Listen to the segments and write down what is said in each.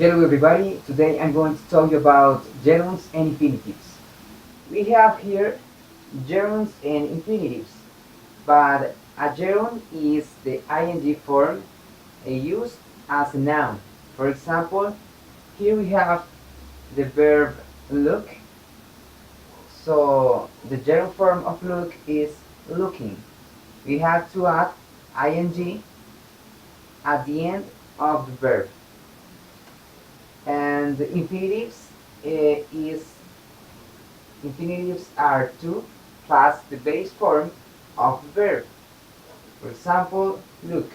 Hello everybody, today I'm going to tell you about gerunds and infinitives. We have here gerunds and infinitives, but a gerund is the ing form used as a noun. For example, here we have the verb look, so the gerund form of look is looking. We have to add ing at the end of the verb. And the infinitives are to plus the base form of the verb. For example, look,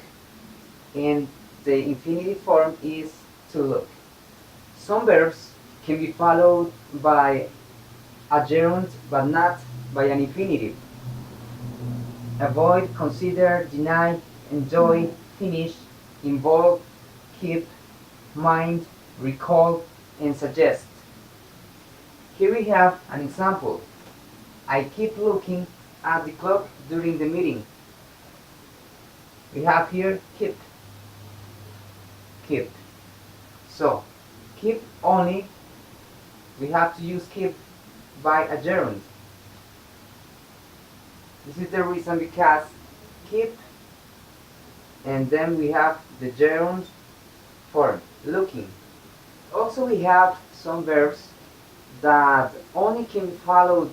and the infinitive form is to look. Some verbs can be followed by a gerund but not by an infinitive. Avoid, consider, deny, enjoy, finish, involve, keep, mind, recall, and suggest. Here we have an example. I keep looking at the clock during the meeting. We have here keep. Keep. So, keep only, we have to use keep by a gerund. This is the reason because keep, and then we have the gerund form, looking. Also we have some verbs that only can be followed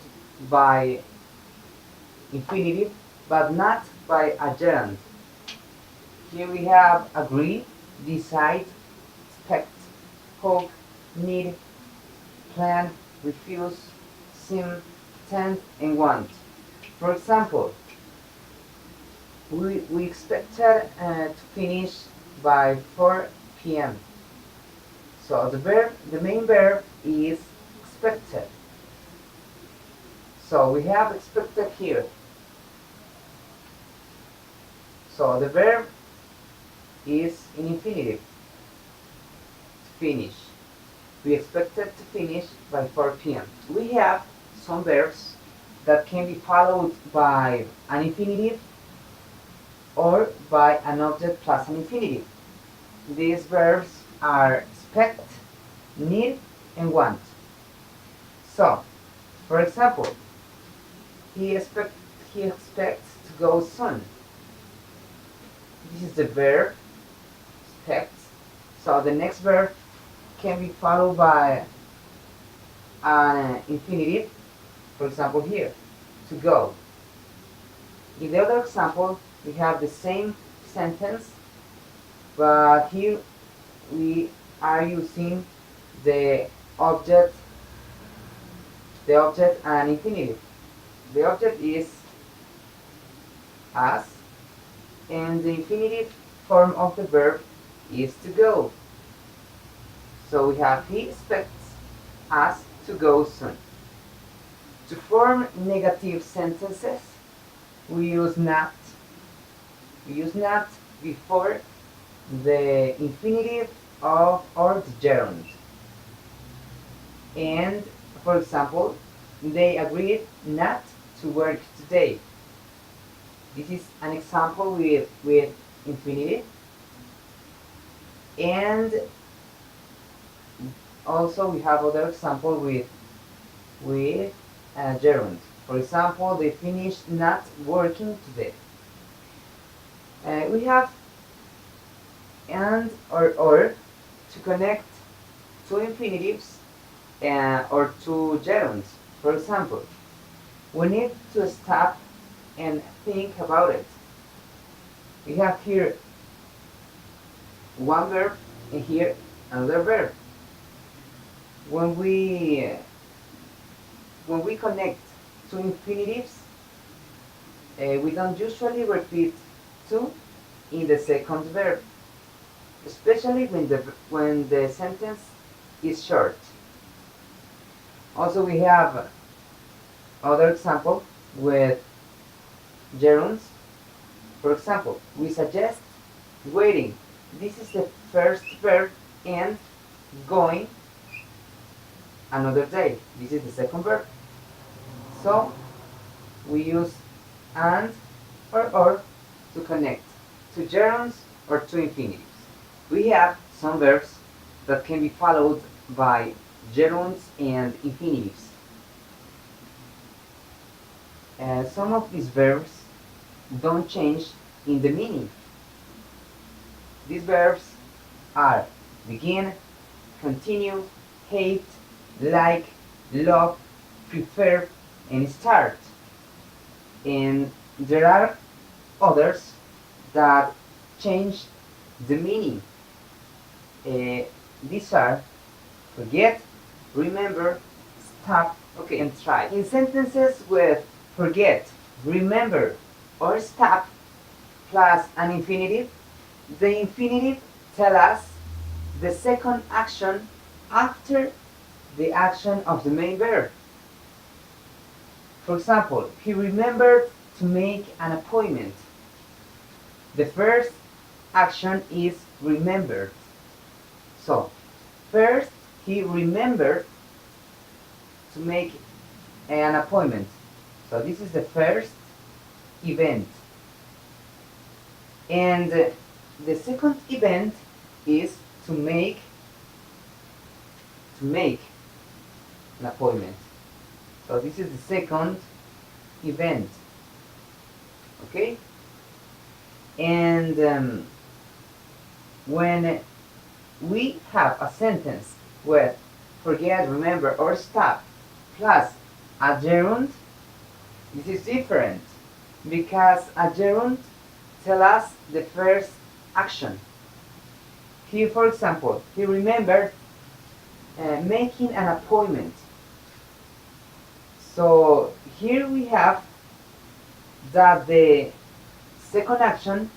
by infinitive but not by a gerund. Here we have agree, decide, expect, hope, need, plan, refuse, seem, tend, and want. For example, we expected to finish by 4 p.m. So the main verb is expected. So we have expected here. So the verb is in infinitive, to finish. We expected to finish by 4 p.m. We have some verbs that can be followed by an infinitive or by an object plus an infinitive. These verbs are expect, need, and want. So, for example, he expects to go soon. This is the verb expect. So the next verb can be followed by an infinitive. For example, here, to go. In the other example, we have the same sentence, but here we are using the object and infinitive. The object is us, and the infinitive form of the verb is to go. So we have he expects us to go soon. To form negative sentences, we use not. We use not before the infinitive of or the gerund. And for example, they agreed not to work today. This is an example with infinitive. And also we have other example with gerund. For example, they finished not working today. We have and or to connect two infinitives or two gerunds. For example, we need to stop and think about it. We have here one verb and here another verb. When we connect two infinitives, we don't usually repeat two in the second verb, especially when the sentence is short. Also, we have other example with gerunds. For example, we suggest waiting. This is the first verb, and going another day. This is the second verb. So we use and or to connect two gerunds or two infinitives. We have some verbs that can be followed by gerunds and infinitives. Some of these verbs don't change in the meaning. These verbs are begin, continue, hate, like, love, prefer, and start. And there are others that change the meaning. These are forget, remember, stop, okay, and try. In sentences with forget, remember, or stop plus an infinitive, the infinitive tells us the second action after the action of the main verb. For example, he remembered to make an appointment. The first action is remembered. So, first he remembered to make an appointment. So this is the first event. And the second event is to make an appointment. So this is the second event. Okay? And when we have a sentence with forget, remember, or stop plus a gerund, this is different because a gerund tells us the first action. Here, for example, he remembered making an appointment. So here we have that the second action,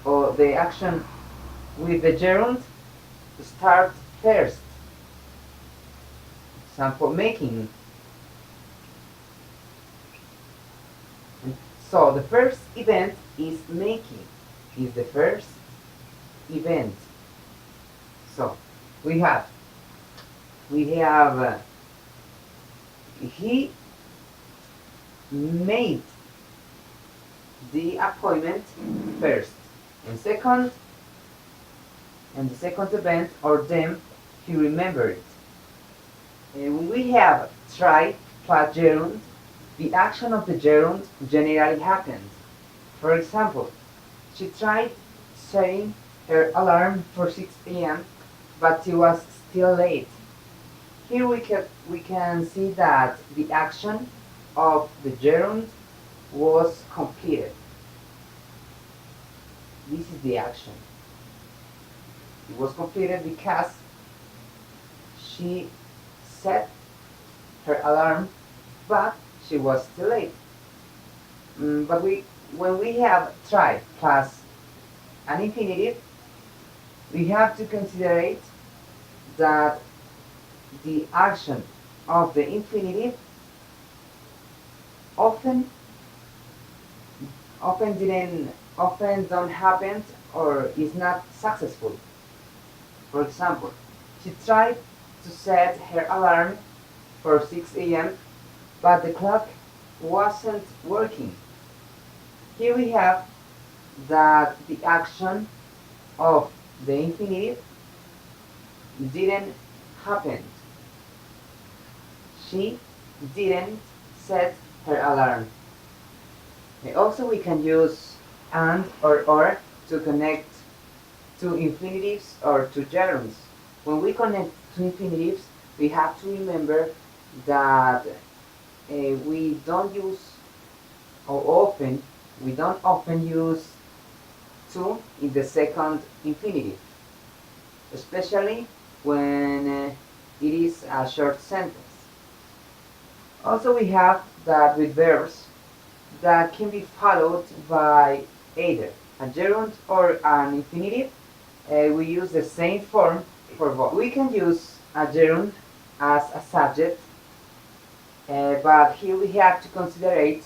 or the action with the gerund, start first. Example, making. So the first event is making, is the first event. So we have he made the appointment first, and the second event, or them, he remembered it. And when we have try plus gerund, the action of the gerund generally happens. For example, she tried setting her alarm for 6 a.m., but she was still late. Here we can see that the action of the gerund was completed. This is the action. It was completed because she set her alarm, but she was still late. But when we have try plus an infinitive, we have to consider that the action of the infinitive often don't happen or is not successful. For example, she tried to set her alarm for 6 a.m., but the clock wasn't working. Here we have that the action of the infinitive didn't happen. She didn't set her alarm. Also, we can use and or to connect to infinitives or to gerunds. When we connect to infinitives, we have to remember that we don't often use to in the second infinitive, especially when it is a short sentence. Also, we have that with verbs that can be followed by either a gerund or an infinitive, we use the same form for both. We can use a gerund as a subject, but here we have to consider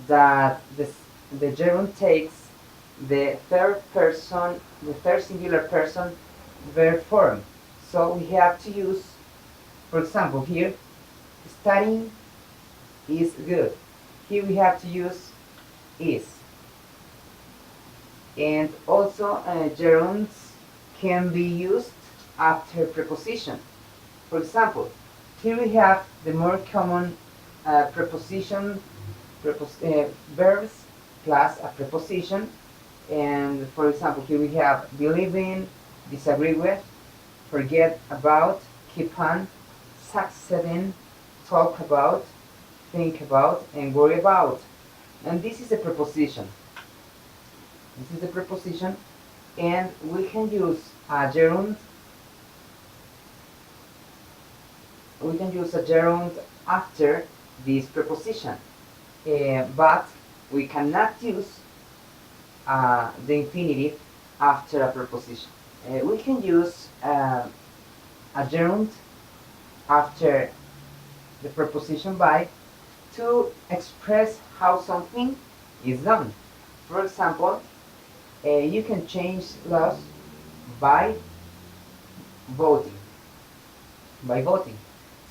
that the gerund takes the third singular person verb form. So we have to use, for example, here, studying is good. Here we have to use is. And also gerunds can be used after preposition. For example, here we have the more common preposition, verbs plus a preposition. And for example, here we have believe in, disagree with, forget about, keep on, succeed in, talk about, think about, and worry about. And this is a preposition. This is a preposition, and we can use a gerund. We can use a gerund after this preposition, but we cannot use the infinitive after a preposition. We can use a gerund after the preposition by to express how something is done. For example, you can change laws by voting. By voting.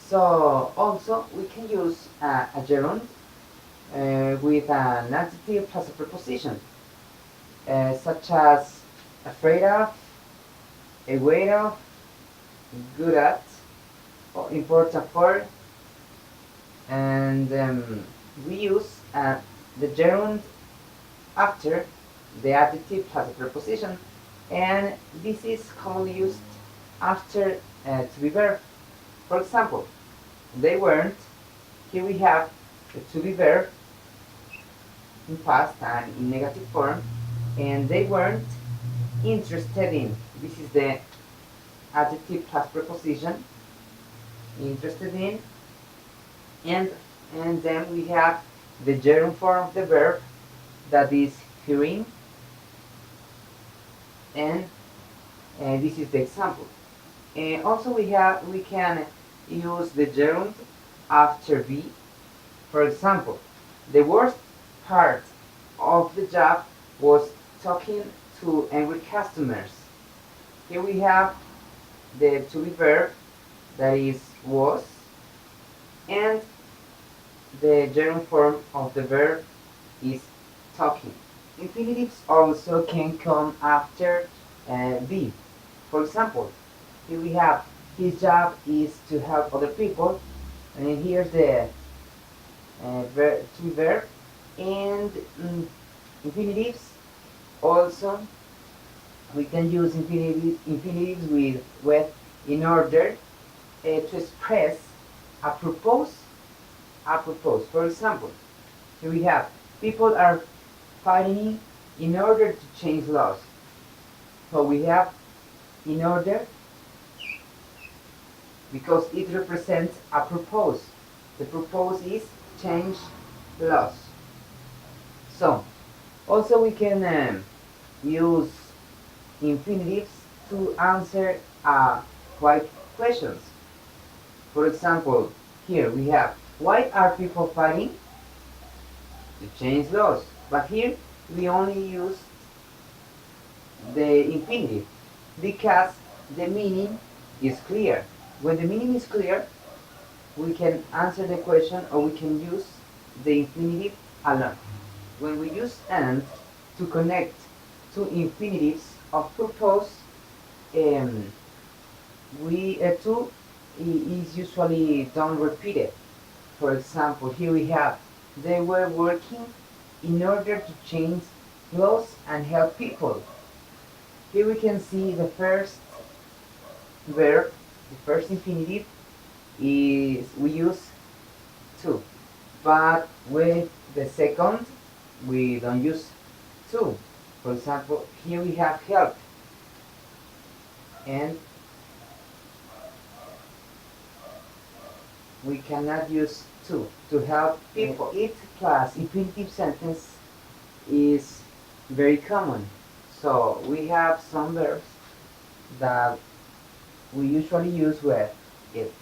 So also we can use a gerund with an adjective plus a preposition, such as afraid of, aware of, good at, or important for, and we use the gerund after the adjective plus a preposition, and this is commonly used after to be verb. For example, they weren't. Here we have the to be verb in past and in negative form, and they weren't interested in. This is the adjective plus preposition, interested in, and then we have the gerund form of the verb, that is hearing, and this is the example. Also we can use the gerund after be. For example, the worst part of the job was talking to angry customers. Here we have the to be verb, that is was, and the gerund form of the verb is talking. Infinitives also can come after be. For example, here we have his job is to help other people, and here's the to be verb, and infinitives also we can use infinitives with in order to express a purpose. For example, here we have people are fighting in order to change laws. So we have in order because it represents a purpose. The purpose is change laws. So also we can use infinitives to answer why questions. For example, here we have why are people fighting? To change laws. But here we only use the infinitive because the meaning is clear. When the meaning is clear, we can answer the question or we can use the infinitive alone. When we use and to connect two infinitives of purpose, we two is usually done repeated. For example, here we have they were working in order to change laws and help people. Here we can see the first verb, the first infinitive is we use to, but with the second we don't use to. For example, here we have help, and we cannot use to help people. It plus infinitive sentence is very common. So we have some verbs that we usually use with it.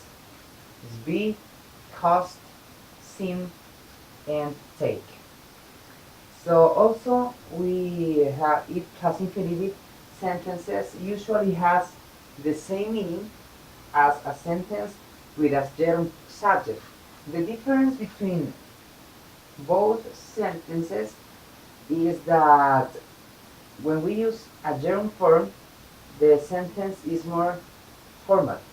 It's be, cost, seem, and take. So also we have it plus infinitive sentences usually has the same meaning as a sentence with a gerund subject. The difference between both sentences is that when we use a gerund form, the sentence is more format.